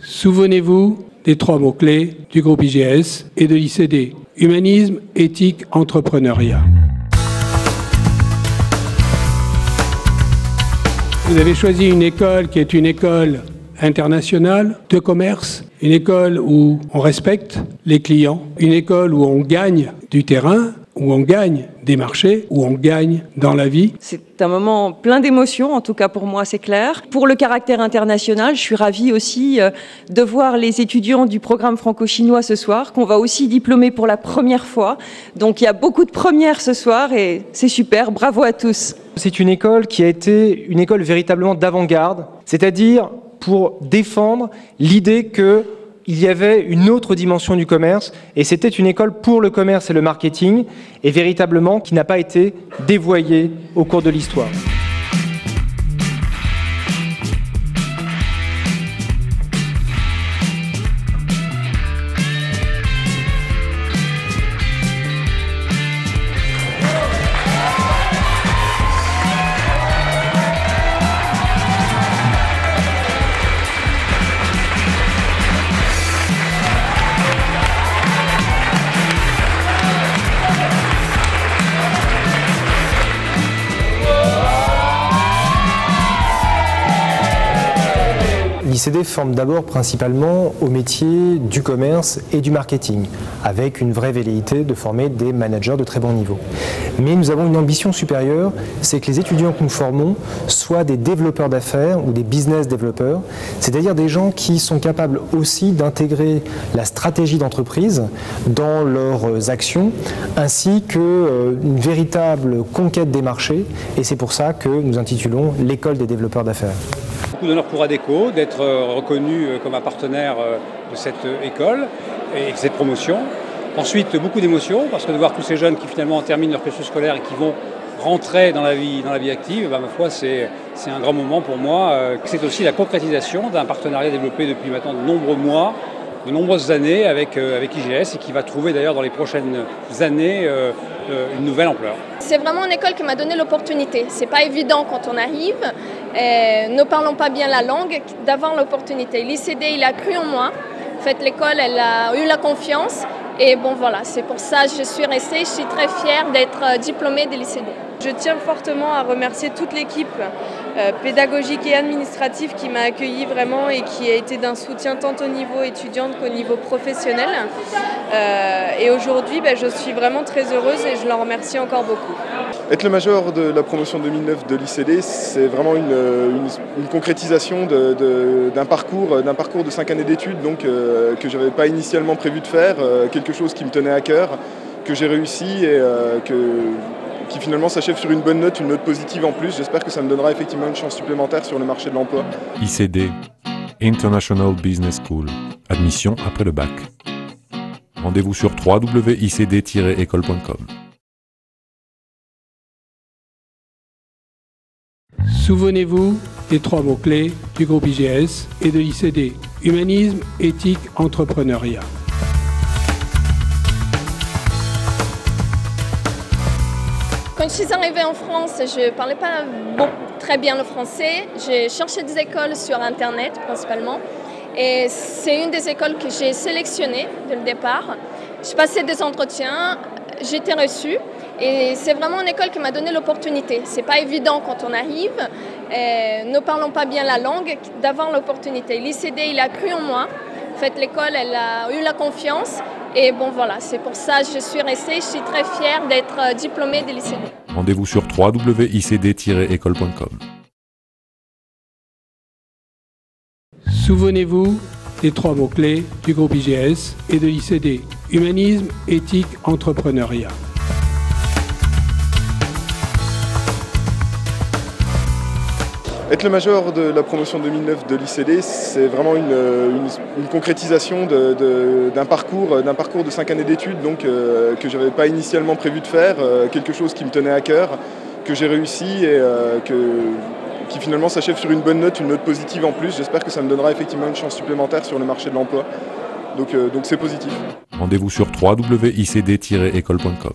Souvenez-vous des 3 mots-clés du groupe IGS et de l'ICD. Humanisme, éthique, entrepreneuriat. Vous avez choisi une école qui est une école internationale de commerce, une école où on respecte les clients, une école où on gagne du terrain, où on gagne des marchés, où on gagne dans la vie. C'est un moment plein d'émotions, en tout cas pour moi c'est clair. Pour le caractère international, je suis ravie aussi de voir les étudiants du programme franco-chinois ce soir, qu'on va aussi diplômer pour la première fois. Donc il y a beaucoup de premières ce soir et c'est super, bravo à tous. C'est une école qui a été une école véritablement d'avant-garde, c'est-à-dire pour défendre l'idée qu'il y avait une autre dimension du commerce, et c'était une école pour le commerce et le marketing, et véritablement qui n'a pas été dévoyée au cours de l'histoire. L'ICD forme d'abord principalement au métier du commerce et du marketing, avec une vraie velléité de former des managers de très bon niveau. Mais nous avons une ambition supérieure, c'est que les étudiants que nous formons soient des développeurs d'affaires ou des business développeurs, c'est-à-dire des gens qui sont capables aussi d'intégrer la stratégie d'entreprise dans leurs actions, ainsi qu'une véritable conquête des marchés, et c'est pour ça que nous intitulons l'école des développeurs d'affaires. Beaucoup d'honneur pour ADECO d'être reconnu comme un partenaire de cette école et de cette promotion. Ensuite, beaucoup d'émotions, parce que de voir tous ces jeunes qui finalement terminent leur cursus scolaire et qui vont rentrer dans la vie active, ma foi, c'est un grand moment pour moi. C'est aussi la concrétisation d'un partenariat développé depuis maintenant de nombreux mois, de nombreuses années avec IGS, et qui va trouver d'ailleurs dans les prochaines années une nouvelle ampleur. C'est vraiment une école qui m'a donné l'opportunité. C'est pas évident quand on arrive, ne parlons pas bien la langue, d'avoir l'opportunité. L'ICD, il a cru en moi. En fait, l'école, elle a eu la confiance. Et bon, voilà, c'est pour ça que je suis restée. Je suis très fière d'être diplômée de l'ICD. Je tiens fortement à remercier toute l'équipe pédagogique et administrative qui m'a accueillie vraiment et qui a été d'un soutien tant au niveau étudiant qu'au niveau professionnel. Et aujourd'hui, je suis vraiment très heureuse et je leur remercie encore beaucoup. Être le major de la promotion 2009 de l'ICD, c'est vraiment une concrétisation d'un parcours de 5 années d'études que je n'avais pas initialement prévu de faire, quelque chose qui me tenait à cœur, que j'ai réussi et qui finalement s'achève sur une bonne note, une note positive en plus. J'espère que ça me donnera effectivement une chance supplémentaire sur le marché de l'emploi. ICD, International Business School, admission après le bac. Rendez-vous sur www.icd-école.com. Souvenez-vous des 3 mots-clés du groupe IGS et de l'ICD. Humanisme, éthique, entrepreneuriat. Quand je suis arrivée en France, je ne parlais pas très bien le français. J'ai cherché des écoles sur Internet principalement. Et c'est une des écoles que j'ai sélectionnées dès le départ. Je passais des entretiens, j'étais reçue. Et c'est vraiment une école qui m'a donné l'opportunité. C'est pas évident quand on arrive, ne parlons pas bien la langue, d'avoir l'opportunité. L'ICD, il a cru en moi. En fait, l'école, elle a eu la confiance. Et bon, voilà, c'est pour ça que je suis restée. Je suis très fière d'être diplômée de l'ICD. Rendez-vous sur www.icd-école.com. Souvenez-vous des 3 mots-clés du groupe IGS et de l'ICD. Humanisme, éthique, entrepreneuriat. Être le major de la promotion 2009 de l'ICD, c'est vraiment une concrétisation d'un parcours de 5 années d'études que je n'avais pas initialement prévu de faire, quelque chose qui me tenait à cœur, que j'ai réussi et qui finalement s'achève sur une bonne note, une note positive en plus. J'espère que ça me donnera effectivement une chance supplémentaire sur le marché de l'emploi. Donc c'est positif. Rendez-vous sur www.icd-école.com.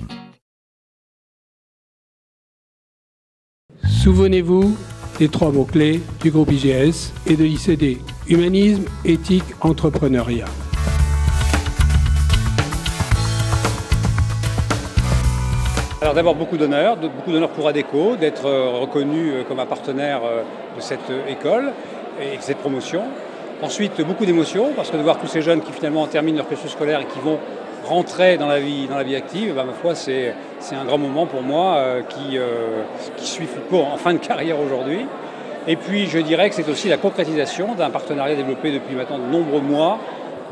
Souvenez-vous des 3 mots-clés du groupe IGS et de l'ICD. Humanisme, éthique, entrepreneuriat. Alors d'abord beaucoup d'honneur pour ADECO d'être reconnu comme un partenaire de cette école et de cette promotion. Ensuite beaucoup d'émotions parce que de voir tous ces jeunes qui finalement terminent leur cursus scolaire et qui vont rentrer dans la vie active, ma foi c'est un grand moment pour moi qui suis Foucault en fin de carrière aujourd'hui. Et puis je dirais que c'est aussi la concrétisation d'un partenariat développé depuis maintenant de nombreux mois,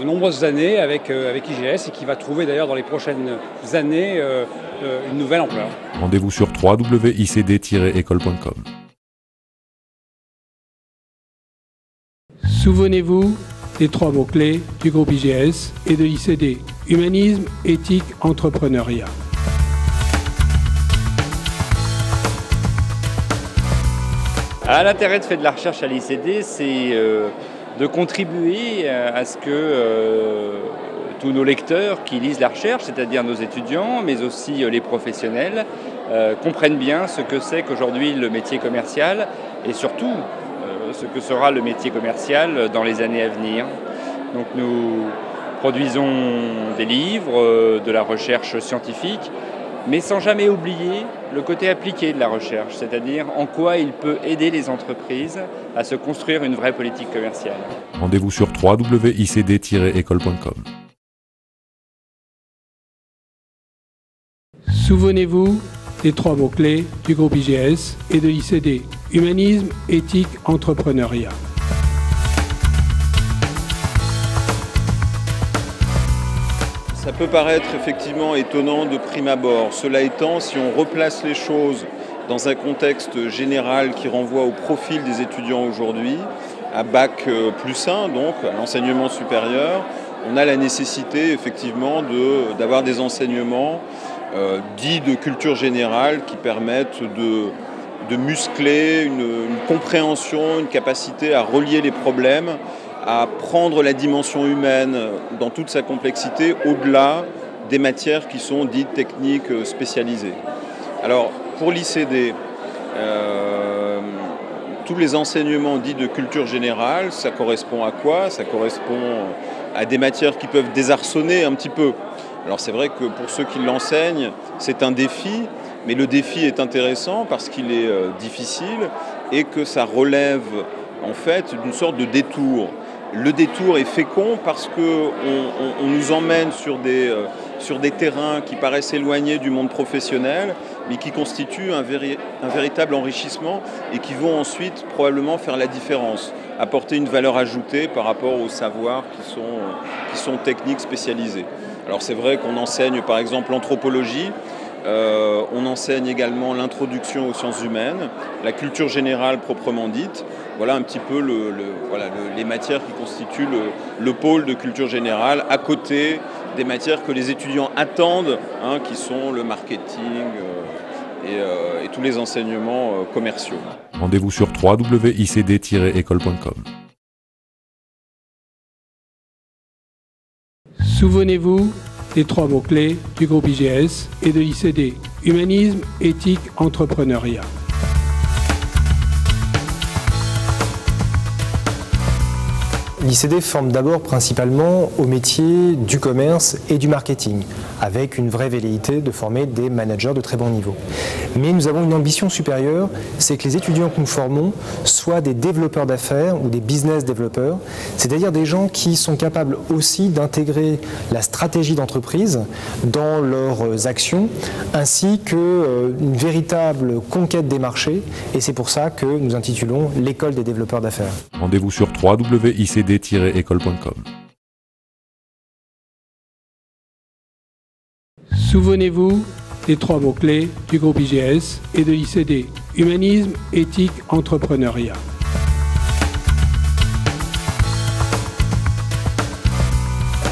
de nombreuses années avec IGS et qui va trouver d'ailleurs dans les prochaines années une nouvelle ampleur. Rendez-vous sur www.icd-école.com. Souvenez-vous des 3 mots-clés du groupe IGS et de l'ICD. Humanisme, éthique, entrepreneuriat. L'intérêt de faire de la recherche à l'ICD, c'est de contribuer à ce que tous nos lecteurs qui lisent la recherche, c'est-à-dire nos étudiants, mais aussi les professionnels, comprennent bien ce que c'est qu'aujourd'hui le métier commercial et surtout ce que sera le métier commercial dans les années à venir. Donc nous produisons des livres, de la recherche scientifique, mais sans jamais oublier le côté appliqué de la recherche, c'est-à-dire en quoi il peut aider les entreprises à se construire une vraie politique commerciale. Rendez-vous sur www.icd-école.com. Souvenez-vous des 3 mots-clés du groupe IGS et de l'ICD. Humanisme, éthique, entrepreneuriat. Ça peut paraître effectivement étonnant de prime abord. Cela étant, si on replace les choses dans un contexte général qui renvoie au profil des étudiants aujourd'hui, à Bac plus 1, donc à l'enseignement supérieur, on a la nécessité effectivement d'avoir des enseignements dits de culture générale qui permettent de muscler une compréhension, une capacité à relier les problèmes, à prendre la dimension humaine dans toute sa complexité au-delà des matières qui sont dites techniques spécialisées. Alors pour l'ICD, tous les enseignements dits de culture générale, ça correspond à quoi? Ça correspond à des matières qui peuvent désarçonner un petit peu. Alors c'est vrai que pour ceux qui l'enseignent, c'est un défi, mais le défi est intéressant parce qu'il est difficile et que ça relève en fait d'une sorte de détour. Le détour est fécond parce qu'on nous emmène sur des terrains qui paraissent éloignés du monde professionnel, mais qui constituent un véritable enrichissement et qui vont ensuite probablement faire la différence, apporter une valeur ajoutée par rapport aux savoirs qui sont techniques spécialisés. Alors c'est vrai qu'on enseigne par exemple l'anthropologie, on enseigne également l'introduction aux sciences humaines, la culture générale proprement dite. Voilà un petit peu les matières qui constituent le pôle de culture générale, à côté des matières que les étudiants attendent, qui sont le marketing et tous les enseignements commerciaux. Rendez-vous sur www.icd-école.com. Souvenez-vous des 3 mots-clés du groupe IGS et de l'ICD. Humanisme, éthique, entrepreneuriat. L'ICD forme d'abord principalement au métier du commerce et du marketing, avec une vraie velléité de former des managers de très bon niveau. Mais nous avons une ambition supérieure, c'est que les étudiants que nous formons soient des développeurs d'affaires ou des business développeurs, c'est-à-dire des gens qui sont capables aussi d'intégrer la stratégie d'entreprise dans leurs actions, ainsi qu'une véritable conquête des marchés, et c'est pour ça que nous intitulons l'école des développeurs d'affaires. Rendez-vous sur www.icd-école.com. Souvenez-vous des 3 mots-clés du groupe IGS et de l'ICD. Humanisme, éthique, entrepreneuriat.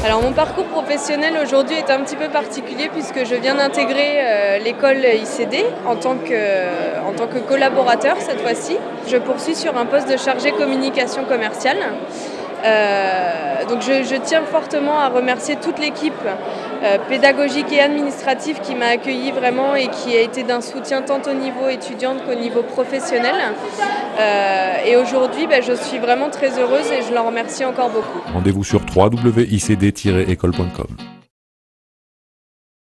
Alors mon parcours professionnel aujourd'hui est un petit peu particulier puisque je viens d'intégrer l'école ICD en tant que collaborateur cette fois-ci. Je poursuis sur un poste de chargé communication commerciale. Donc je tiens fortement à remercier toute l'équipe pédagogique et administratif qui m'a accueilli vraiment et qui a été d'un soutien tant au niveau étudiant qu'au niveau professionnel. Et aujourd'hui, je suis vraiment très heureuse et je leur remercie encore beaucoup. Rendez-vous sur www.icd-école.com.